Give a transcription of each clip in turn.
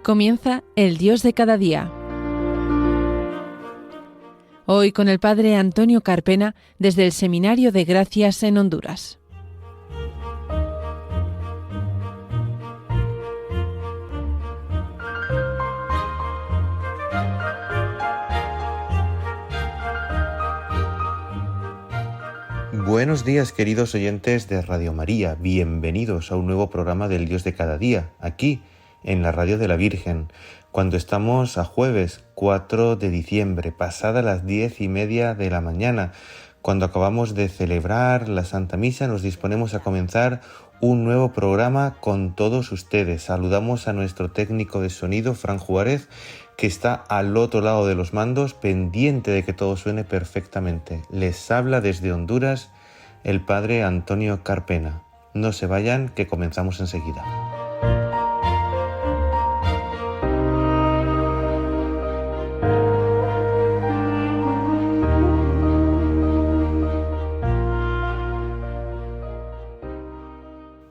Comienza el Dios de cada día. Hoy con el Padre Antonio Carpena desde el Seminario de Gracias en Honduras. Buenos días, queridos oyentes de Radio María. Bienvenidos a un nuevo programa del Dios de cada día, aquí en la Radio de la Virgen, cuando estamos a jueves 4 de diciembre, pasadas las 10:30 de la mañana, cuando acabamos de celebrar la Santa Misa, nos disponemos a comenzar un nuevo programa con todos ustedes. Saludamos a nuestro técnico de sonido, Fran Juárez, que está al otro lado de los mandos, pendiente de que todo suene perfectamente. Les habla desde Honduras el Padre Antonio Carpena. No se vayan, que comenzamos enseguida.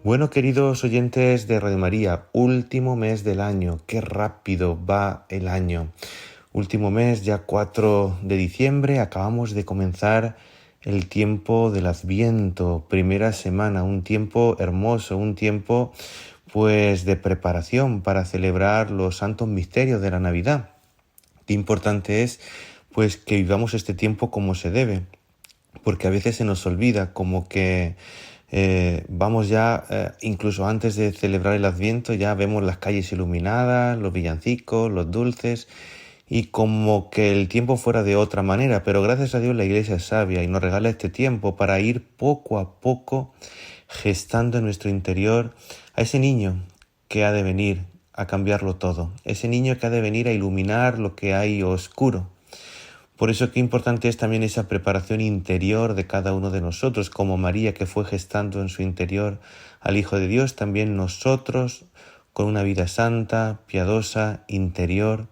Bueno, queridos oyentes de Radio María, último mes del año. Qué rápido va el año. Último mes, ya 4 de diciembre, acabamos de comenzar el tiempo del Adviento, primera semana, un tiempo hermoso, un tiempo pues de preparación para celebrar los santos misterios de la Navidad. Qué importante es pues que vivamos este tiempo como se debe, porque a veces se nos olvida, como que vamos ya, incluso antes de celebrar el Adviento, ya vemos las calles iluminadas, los villancicos, los dulces, y como que el tiempo fuera de otra manera. Pero gracias a Dios la Iglesia es sabia y nos regala este tiempo para ir poco a poco gestando en nuestro interior a ese niño que ha de venir a cambiarlo todo, ese niño que ha de venir a iluminar lo que hay oscuro. Por eso qué importante es también esa preparación interior de cada uno de nosotros, como María, que fue gestando en su interior al Hijo de Dios. También nosotros, con una vida santa, piadosa, interior,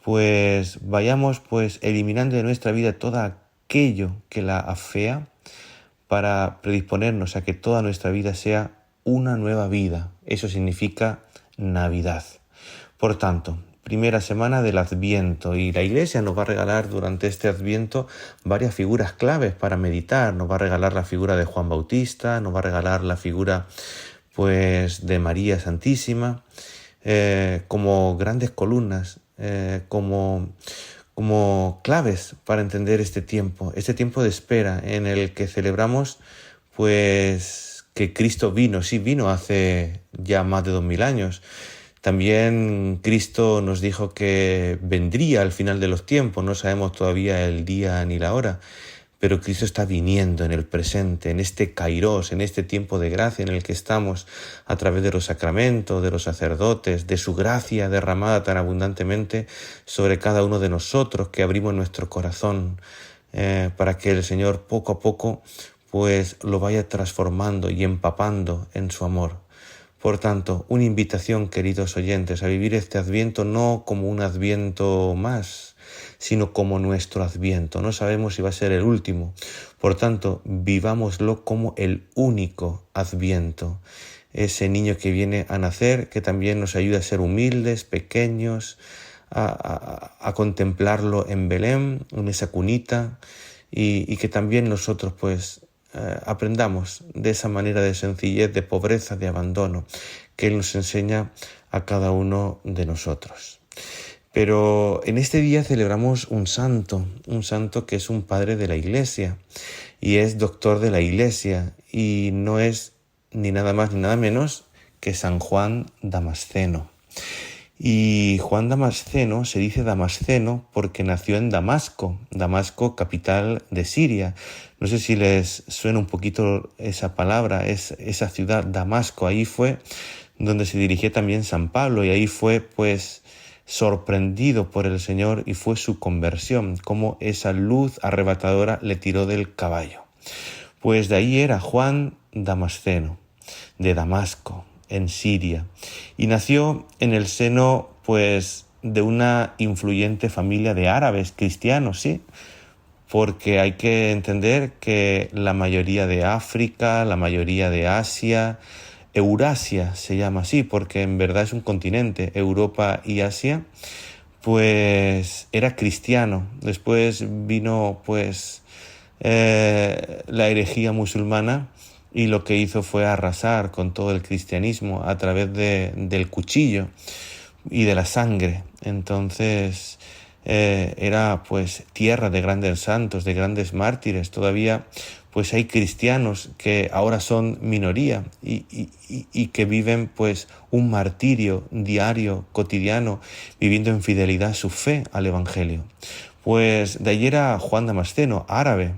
pues vayamos pues eliminando de nuestra vida todo aquello que la afea, para predisponernos a que toda nuestra vida sea una nueva vida. Eso significa Navidad. Por tanto, primera semana del Adviento, y la Iglesia nos va a regalar durante este Adviento varias figuras claves para meditar. Nos va a regalar la figura de Juan Bautista, nos va a regalar la figura pues de María Santísima, como grandes columnas, como claves para entender este tiempo de espera en el que celebramos pues que Cristo vino hace ya más de 2000 años. También Cristo nos dijo que vendría al final de los tiempos, no sabemos todavía el día ni la hora, pero Cristo está viniendo en el presente, en este Kairos, en este tiempo de gracia en el que estamos a través de los sacramentos, de los sacerdotes, de su gracia derramada tan abundantemente sobre cada uno de nosotros, que abrimos nuestro corazón para que el Señor poco a poco pues lo vaya transformando y empapando en su amor. Por tanto, una invitación, queridos oyentes, a vivir este Adviento no como un Adviento más, sino como nuestro Adviento. No sabemos si va a ser el último. Por tanto, vivámoslo como el único Adviento. Ese niño que viene a nacer, que también nos ayuda a ser humildes, pequeños, a contemplarlo en Belén, en esa cunita, y que también nosotros pues aprendamos de esa manera de sencillez, de pobreza, de abandono que Él nos enseña a cada uno de nosotros. Pero en este día celebramos un santo que es un padre de la Iglesia y es doctor de la Iglesia, y no es ni nada más ni nada menos que San Juan Damasceno. Y Juan Damasceno se dice Damasceno porque nació en Damasco, capital de Siria. No sé si les suena un poquito esa palabra, es esa ciudad, Damasco. Ahí fue donde se dirigía también San Pablo, y ahí fue pues sorprendido por el Señor, y fue su conversión, como esa luz arrebatadora le tiró del caballo. Pues de ahí era Juan Damasceno, de Damasco, en Siria, y nació en el seno pues de una influyente familia de árabes cristianos, sí, porque hay que entender que la mayoría de África, la mayoría de Asia, Eurasia se llama así, porque en verdad es un continente, Europa y Asia, pues era cristiano. Después vino pues la herejía musulmana y lo que hizo fue arrasar con todo el cristianismo a través del cuchillo y de la sangre. Entonces era pues tierra de grandes santos, de grandes mártires. Todavía pues hay cristianos que ahora son minoría y que viven pues un martirio diario, cotidiano, viviendo en fidelidad su fe al Evangelio. Pues de allí era Juan Damasceno, árabe.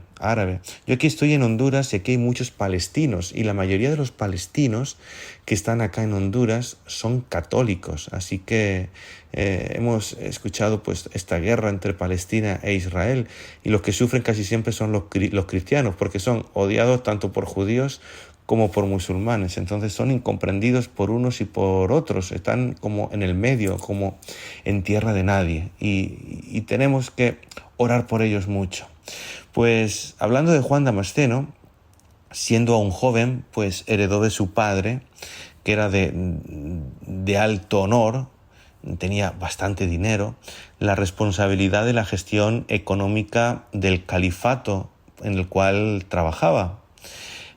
Yo aquí estoy en Honduras y aquí hay muchos palestinos y la mayoría de los palestinos que están acá en Honduras son católicos. Así que hemos escuchado pues esta guerra entre Palestina e Israel y los que sufren casi siempre son los cristianos porque son odiados tanto por judíos como por musulmanes. Entonces son incomprendidos por unos y por otros. Están como en el medio, como en tierra de nadie. Y tenemos que orar por ellos mucho. Pues hablando de Juan Damasceno, siendo aún joven, pues heredó de su padre, que era de alto honor, tenía bastante dinero, la responsabilidad de la gestión económica del califato en el cual trabajaba.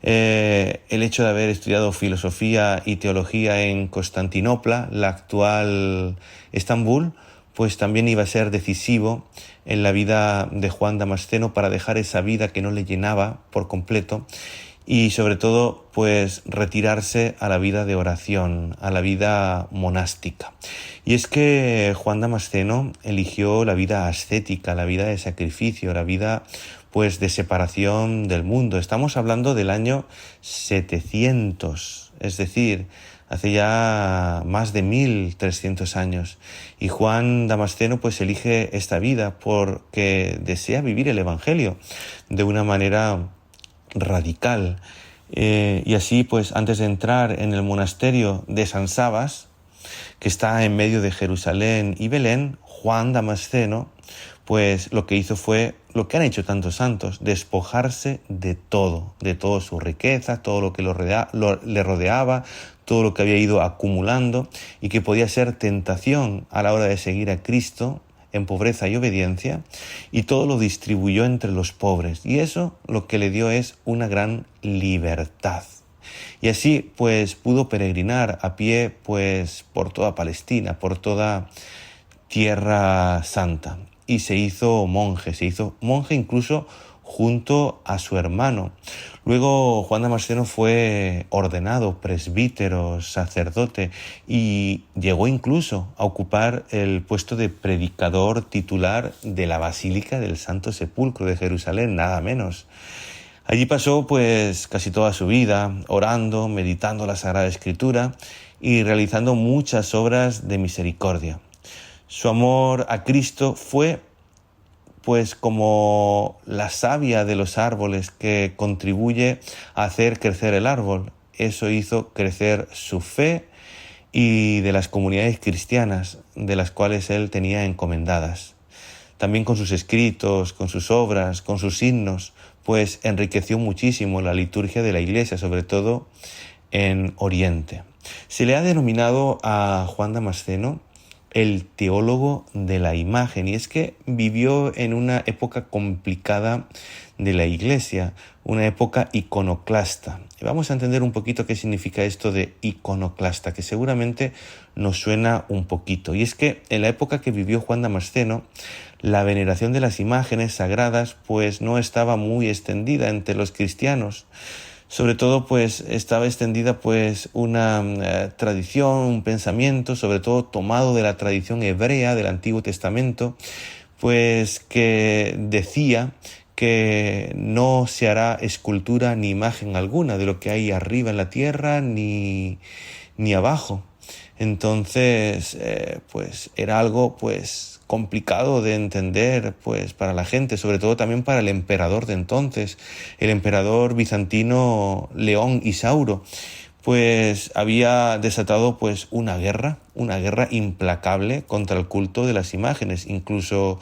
El hecho de haber estudiado filosofía y teología en Constantinopla, la actual Estambul, pues también iba a ser decisivo en la vida de Juan Damasceno para dejar esa vida que no le llenaba por completo y sobre todo pues retirarse a la vida de oración, a la vida monástica. Y es que Juan Damasceno eligió la vida ascética, la vida de sacrificio, la vida pues de separación del mundo. Estamos hablando del año 700, es decir, hace ya más de 1300 años. Y Juan Damasceno pues elige esta vida porque desea vivir el Evangelio de una manera radical. Y así pues antes de entrar en el monasterio de San Sabas, que está en medio de Jerusalén y Belén, Juan Damasceno pues lo que hizo fue lo que han hecho tantos santos, despojarse de todo su riqueza, todo lo que le rodeaba, todo lo que había ido acumulando y que podía ser tentación a la hora de seguir a Cristo en pobreza y obediencia, y todo lo distribuyó entre los pobres. Y eso lo que le dio es una gran libertad. Y así pues pudo peregrinar a pie pues por toda Palestina, por toda Tierra Santa. Y se hizo monje incluso junto a su hermano. Luego Juan Damasceno fue ordenado presbítero, sacerdote y llegó incluso a ocupar el puesto de predicador titular de la Basílica del Santo Sepulcro de Jerusalén, nada menos. Allí pasó pues casi toda su vida orando, meditando la Sagrada Escritura y realizando muchas obras de misericordia. Su amor a Cristo fue pues como la savia de los árboles que contribuye a hacer crecer el árbol. Eso hizo crecer su fe y de las comunidades cristianas de las cuales él tenía encomendadas. También con sus escritos, con sus obras, con sus himnos, pues enriqueció muchísimo la liturgia de la Iglesia, sobre todo en Oriente. Se le ha denominado a Juan Damasceno el teólogo de la imagen, y es que vivió en una época complicada de la Iglesia, una época iconoclasta. Y vamos a entender un poquito qué significa esto de iconoclasta, que seguramente nos suena un poquito. Y es que en la época que vivió Juan Damasceno, la veneración de las imágenes sagradas pues no estaba muy extendida entre los cristianos. Sobre todo pues estaba extendida pues una tradición, un pensamiento, sobre todo tomado de la tradición hebrea del Antiguo Testamento, pues que decía que no se hará escultura ni imagen alguna de lo que hay arriba en la tierra ni abajo. Entonces pues era algo pues complicado de entender pues para la gente, sobre todo también para el emperador de entonces, el emperador bizantino León Isauro, pues había desatado pues una guerra implacable contra el culto de las imágenes, incluso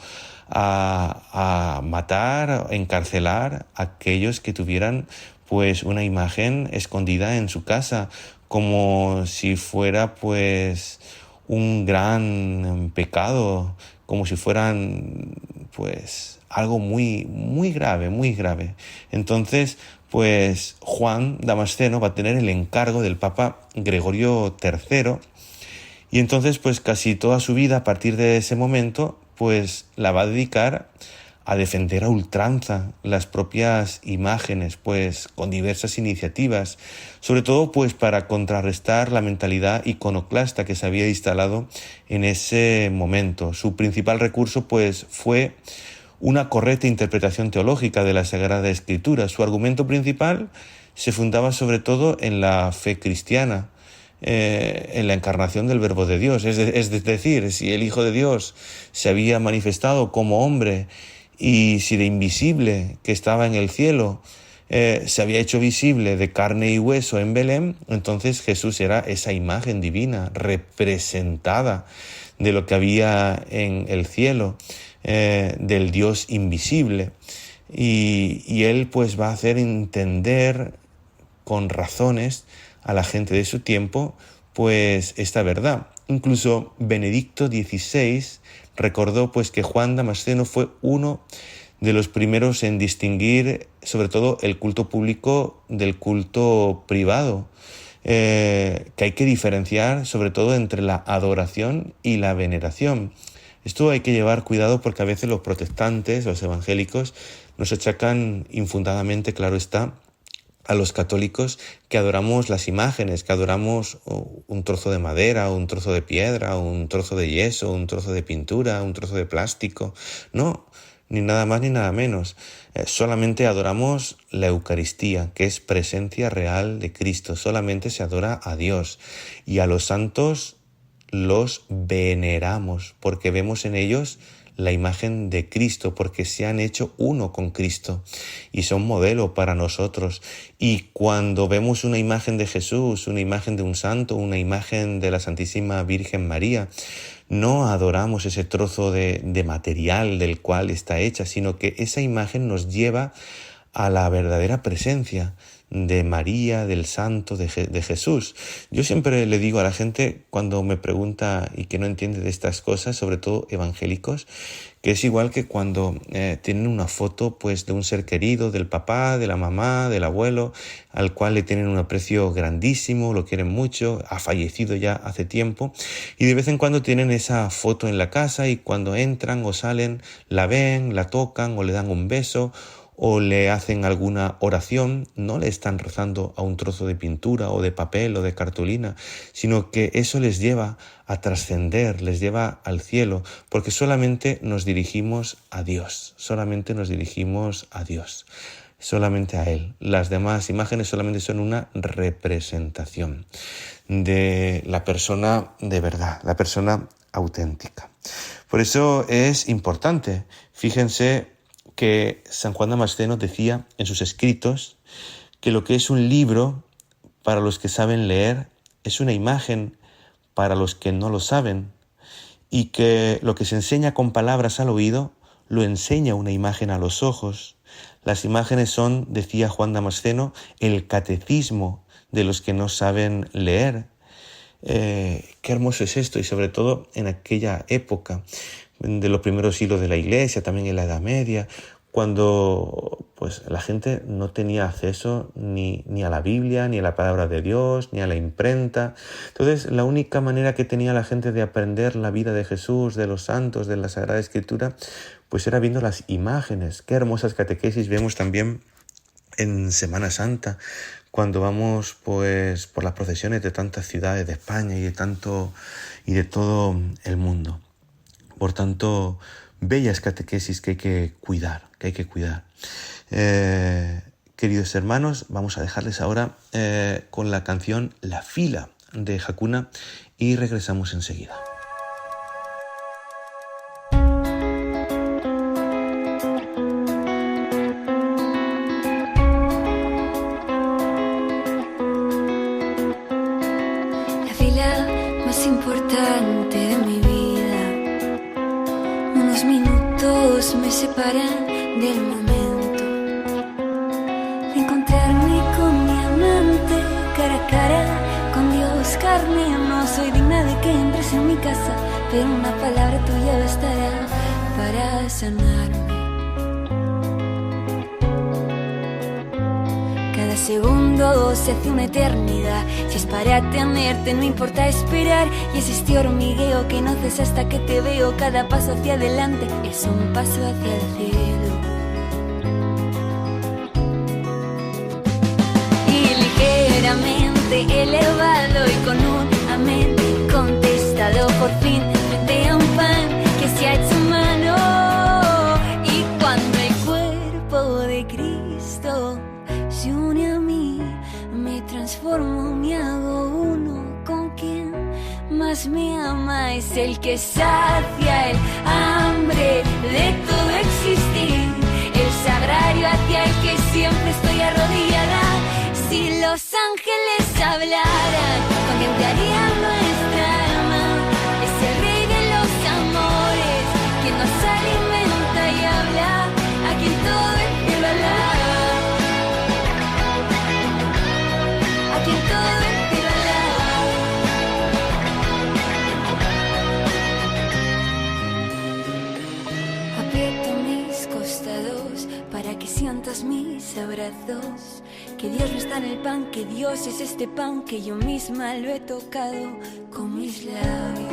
a matar, encarcelar a aquellos que tuvieran pues una imagen escondida en su casa, como si fuera pues un gran pecado, como si fueran pues algo muy, muy grave, muy grave. Entonces, pues Juan Damasceno va a tener el encargo del Papa Gregorio III, y entonces pues casi toda su vida a partir de ese momento pues la va a dedicar a defender a ultranza las propias imágenes, pues con diversas iniciativas, sobre todo pues para contrarrestar la mentalidad iconoclasta que se había instalado en ese momento. Su principal recurso pues fue una correcta interpretación teológica de la Sagrada Escritura. Su argumento principal se fundaba sobre todo en la fe cristiana, en la encarnación del Verbo de Dios. Es decir, si el Hijo de Dios se había manifestado como hombre y si de invisible que estaba en el cielo se había hecho visible de carne y hueso en Belén, entonces Jesús era esa imagen divina representada de lo que había en el cielo, del Dios invisible. Y él pues va a hacer entender con razones a la gente de su tiempo pues esta verdad. Incluso Benedicto XVI recordó pues que Juan Damasceno fue uno de los primeros en distinguir sobre todo el culto público del culto privado, que hay que diferenciar sobre todo entre la adoración y la veneración. Esto hay que llevar cuidado porque a veces los protestantes, los evangélicos, nos achacan infundadamente, claro está, a los católicos que adoramos las imágenes, que adoramos un trozo de madera, un trozo de piedra, un trozo de yeso, un trozo de pintura, un trozo de plástico. No, ni nada más ni nada menos. Solamente adoramos la Eucaristía, que es presencia real de Cristo. Solamente se adora a Dios. Y a los santos los veneramos porque vemos en ellos la imagen de Cristo, porque se han hecho uno con Cristo y son modelo para nosotros. Y cuando vemos una imagen de Jesús, una imagen de un santo, una imagen de la Santísima Virgen María, no adoramos ese trozo de material del cual está hecha, sino que esa imagen nos lleva a la verdadera presencia de María, del Santo, de Jesús. Yo siempre le digo a la gente cuando me pregunta y que no entiende de estas cosas, sobre todo evangélicos, que es igual que cuando tienen una foto pues de un ser querido, del papá, de la mamá, del abuelo, al cual le tienen un aprecio grandísimo, lo quieren mucho, ha fallecido ya hace tiempo, y de vez en cuando tienen esa foto en la casa y cuando entran o salen la ven, la tocan o le dan un beso o le hacen alguna oración. No le están rezando a un trozo de pintura o de papel o de cartulina, sino que eso les lleva a trascender, les lleva al cielo, porque solamente nos dirigimos a Dios, solamente nos dirigimos a Dios, solamente a Él. Las demás imágenes solamente son una representación de la persona de verdad, la persona auténtica. Por eso es importante, fíjense, que San Juan Damasceno decía en sus escritos que lo que es un libro para los que saben leer es una imagen para los que no lo saben, y que lo que se enseña con palabras al oído lo enseña una imagen a los ojos. Las imágenes son, decía Juan Damasceno, el catecismo de los que no saben leer. Qué hermoso es esto, y sobre todo en aquella época de los primeros siglos de la Iglesia, también en la Edad Media, cuando pues la gente no tenía acceso ni a la Biblia, ni a la palabra de Dios, ni a la imprenta. Entonces, la única manera que tenía la gente de aprender la vida de Jesús, de los santos, de la Sagrada Escritura, pues era viendo las imágenes. Qué hermosas catequesis vemos también en Semana Santa, cuando vamos pues por las procesiones de tantas ciudades de España y de todo el mundo. Por tanto, bellas catequesis que hay que cuidar, queridos hermanos, vamos a dejarles ahora con la canción La Fila de Hakuna y regresamos enseguida. La fila más importante de mi vida, unos minutos me separan del momento de encontrarme con mi amante cara a cara, con es carne, no soy digna de que entres en mi casa, pero una palabra tuya bastará para sanarme. Cada segundo se hace una eternidad. Si es para tenerte no importa esperar. Y es este hormigueo que no cesa hasta que te veo. Cada paso hacia adelante es un paso hacia el cielo. Y ligeramente elevado y con un amén contestado por fin frente a un pan que se ha hecho humano. Y cuando el cuerpo de Cristo se une a mí, me transformo, me hago uno con quien más me ama. Es el que sacia el hambre de todo existir, el sagrario hacia el que siempre estoy arrodillada. Si los ángeles hablaran, ¿con quién te haría nuestra alma? Es el rey de los amores, quien nos alimenta y habla, a quien todo el cielo alaba. Aprieto mis costados para que sientas mis abrazos. Que Dios no está en el pan, que Dios es este pan, que yo misma lo he tocado con mis labios.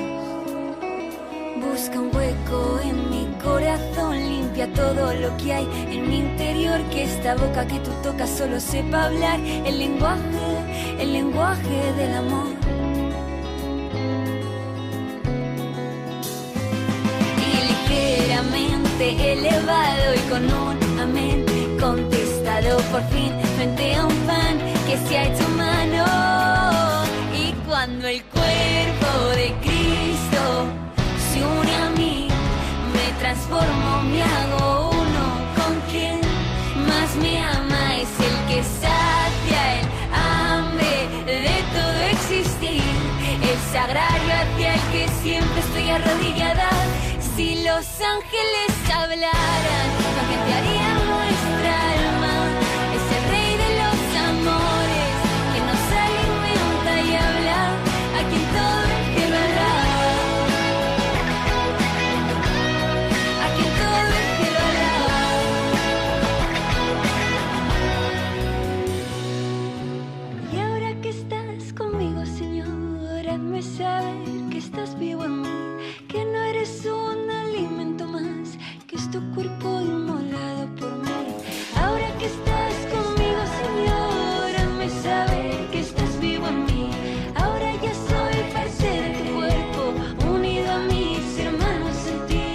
Busca un hueco en mi corazón, limpia todo lo que hay en mi interior. Que esta boca que tú tocas solo sepa hablar el lenguaje del amor. Y ligeramente elevado y con un amén contestado por fin frente a un pan que se ha hecho humano. Y cuando el cuerpo de Cristo se une a mí, me transformo, me hago uno con quien más me ama. Es el que sacia el hambre de todo existir, el sagrario hacia el que siempre estoy arrodillada. Si los ángeles hablaran, ¿con quién te haría nuestra alma? Es el rey de los amores, que nos alimenta y habla, a quien todo el cielo alaba. A quien todo el cielo alaba. Y ahora que estás conmigo, Señor, hazme saber que estás vivo en mí, que no eres un alimento más, que es tu cuerpo inmolado por mí. Ahora que estás conmigo, Señor, hazme saber que estás vivo en mí. Ahora ya soy parte de tu cuerpo, unido a mis hermanos en ti.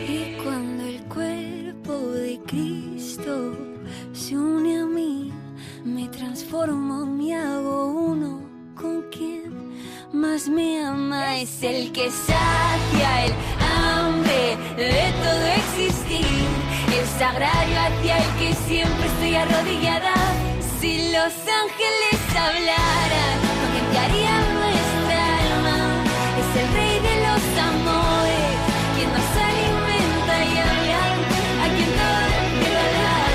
Y cuando el cuerpo de Cristo se une a mí, me transformo, me hago uno con quien más me ama. Es el que sacia el hambre de todo existir, el sagrario hacia el que siempre estoy arrodillada. Si los ángeles hablaran, ¿con quién te haría nuestra alma? Es el rey de los amores, quien nos alimenta y habla, a quien todo el cielo alaba.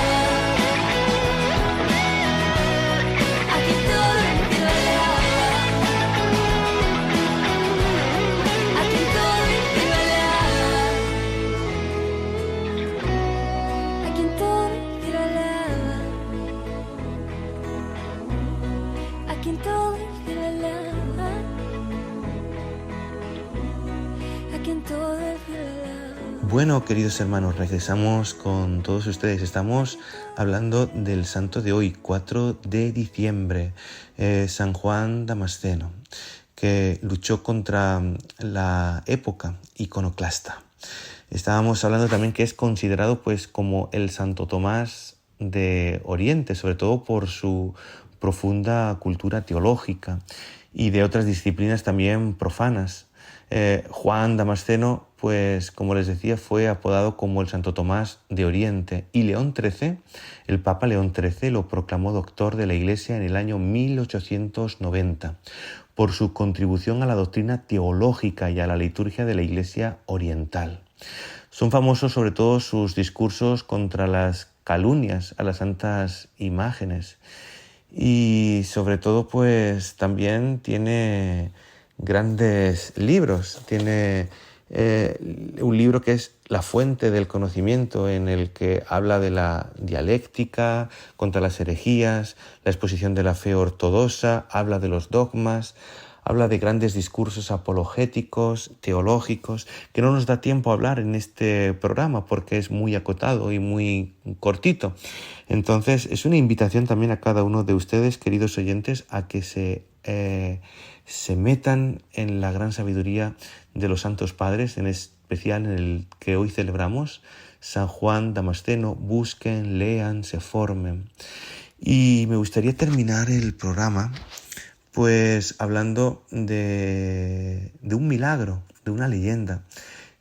A quien todo el cielo alaba. A quien todo el cielo alaba. A quien todo el cielo alaba. A quien todo el cielo alaba. A quien todo el cielo alaba. Bueno, queridos hermanos, regresamos con todos ustedes. Estamos hablando del santo de hoy, 4 de diciembre, San Juan Damasceno, que luchó contra la época iconoclasta. Estábamos hablando también que es considerado pues como el Santo Tomás de Oriente, sobre todo por su profunda cultura teológica y de otras disciplinas también profanas. Juan Damasceno, pues como les decía, fue apodado como el Santo Tomás de Oriente, y León XIII, el Papa León XIII, lo proclamó doctor de la Iglesia en el año 1890 por su contribución a la doctrina teológica y a la liturgia de la Iglesia oriental. Son famosos sobre todo sus discursos contra las calumnias a las santas imágenes. Y sobre todo, pues también tiene grandes libros. Tiene un libro que es La fuente del conocimiento, en el que habla de la dialéctica contra las herejías, la exposición de la fe ortodoxa, habla de los dogmas, habla de grandes discursos apologéticos, teológicos, que no nos da tiempo a hablar en este programa porque es muy acotado y muy cortito. Entonces es una invitación también a cada uno de ustedes, queridos oyentes, a que se metan en la gran sabiduría de los santos padres, en especial en el que hoy celebramos, San Juan Damasceno. Busquen, lean, se formen. Y me gustaría terminar el programa pues hablando de un milagro, de una leyenda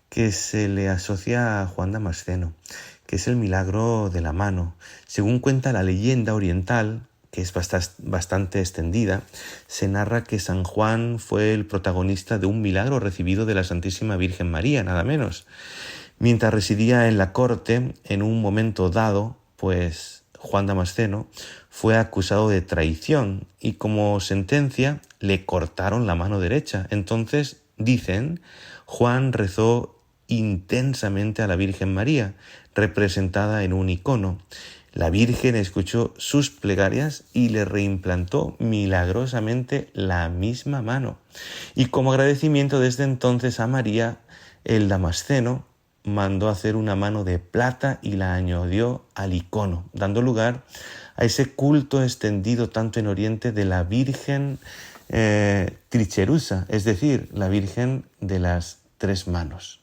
que se le asocia a Juan Damasceno, que es el milagro de la mano. Según cuenta la leyenda oriental, que es bastante extendida, se narra que San Juan fue el protagonista de un milagro recibido de la Santísima Virgen María, nada menos. Mientras residía en la corte, en un momento dado, pues Juan Damasceno fue acusado de traición y como sentencia le cortaron la mano derecha. Entonces, dicen, Juan rezó intensamente a la Virgen María, representada en un icono. La Virgen escuchó sus plegarias y le reimplantó milagrosamente la misma mano. Y como agradecimiento desde entonces a María, el Damasceno mandó hacer una mano de plata y la añadió al icono, dando lugar a ese culto extendido tanto en Oriente de la Virgen Tricherusa, es decir, la Virgen de las tres manos.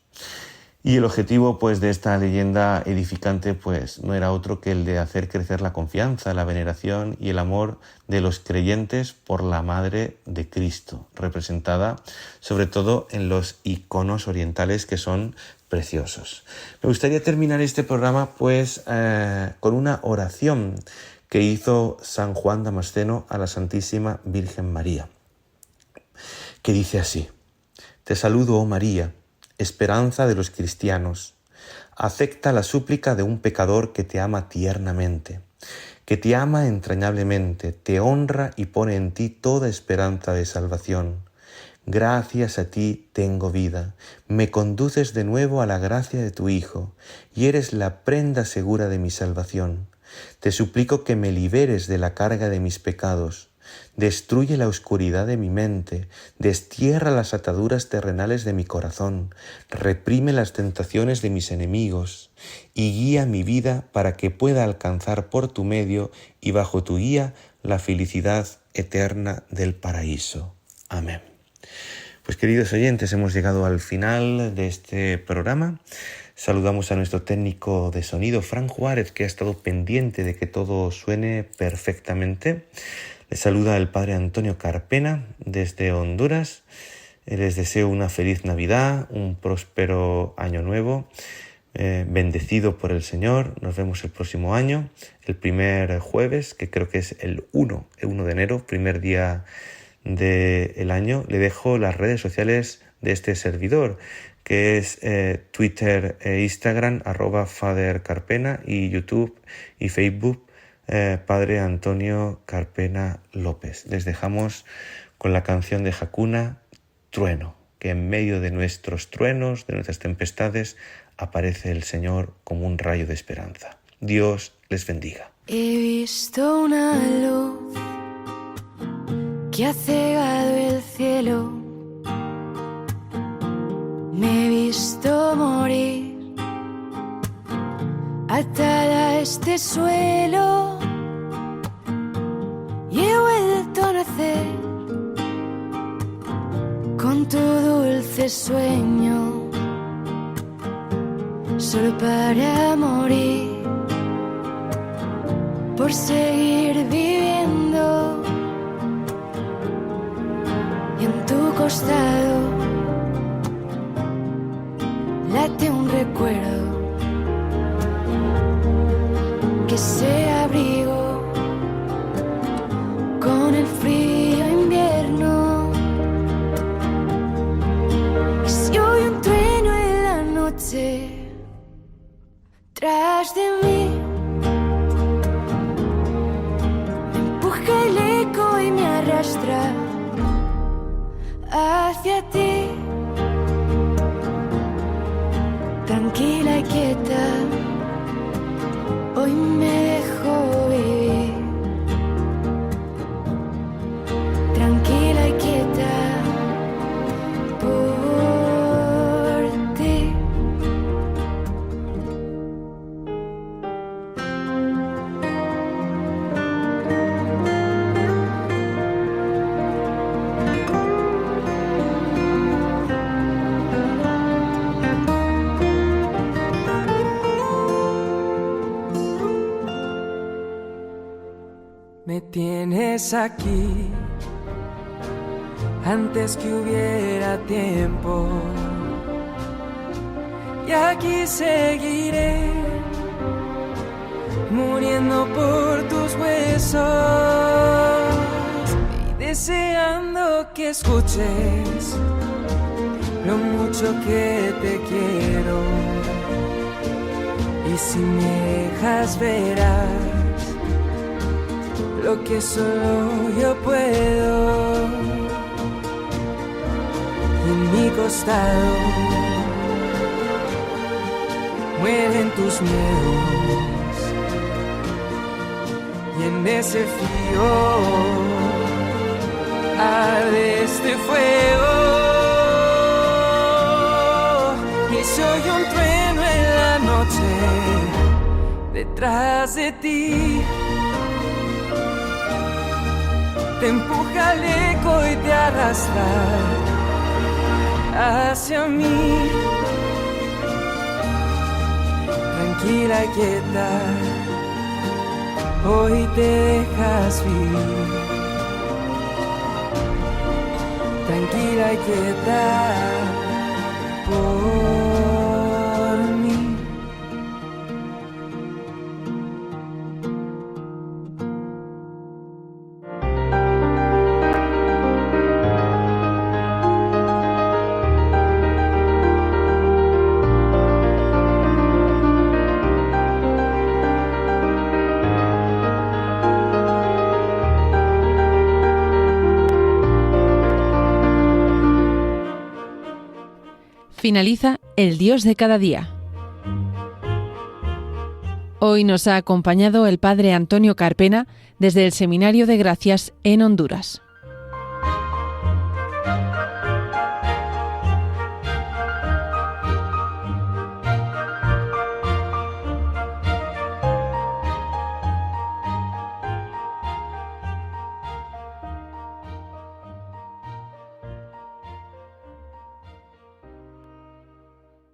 Y el objetivo pues de esta leyenda edificante pues no era otro que el de hacer crecer la confianza, la veneración y el amor de los creyentes por la Madre de Cristo, representada sobre todo en los iconos orientales que son preciosos. Me gustaría terminar este programa pues con una oración que hizo San Juan Damasceno a la Santísima Virgen María, que dice así: Te saludo, oh María, esperanza de los cristianos. Acepta la súplica de un pecador que te ama tiernamente, que te ama entrañablemente, te honra y pone en ti toda esperanza de salvación. Gracias a ti tengo vida, me conduces de nuevo a la gracia de tu Hijo, y eres la prenda segura de mi salvación. Te suplico que me liberes de la carga de mis pecados. Destruye la oscuridad de mi mente, destierra las ataduras terrenales de mi corazón, reprime las tentaciones de mis enemigos y guía mi vida para que pueda alcanzar por tu medio y bajo tu guía la felicidad eterna del paraíso. Amén. Pues queridos oyentes, hemos llegado al final de este programa. Saludamos a nuestro técnico de sonido, Fran Juárez, que ha estado pendiente de que todo suene perfectamente. Les saluda el padre Antonio Carpena desde Honduras. Les deseo una feliz Navidad, un próspero año nuevo, bendecido por el Señor. Nos vemos el próximo año, el primer jueves, que creo que es el 1 de enero, primer día del año. Le dejo las redes sociales de este servidor, que es Twitter e Instagram, @FaderCarpena, y YouTube y Facebook, Padre Antonio Carpena López. Les dejamos con la canción de Hakuna, Trueno, que en medio de nuestros truenos, de nuestras tempestades, aparece el Señor como un rayo de esperanza. Dios les bendiga. He visto una luz que ha cegado el cielo. Me he visto morir atada a este suelo y he vuelto a nacer con tu dulce sueño, solo para morir, por seguir viviendo. Y en tu costado late un recuerdo que se abrigó con el frío invierno. Y si oye un trueno en la noche tras de mí, estés aquí antes que hubiera tiempo. Y aquí seguiré muriendo por tus huesos y deseando que escuches lo mucho que te quiero. Y si me dejas verás lo que solo yo puedo. Y en mi costado mueren tus miedos, y en ese frío arde este fuego. Y soy un trueno en la noche detrás de ti. Te empuja el eco y te arrastra hacia mí. Tranquila y quieta, hoy te dejas vivir. Tranquila y quieta por mí. Finaliza El Dios de cada día. Hoy nos ha acompañado el padre Antonio Carpena desde el Seminario de Gracias en Honduras.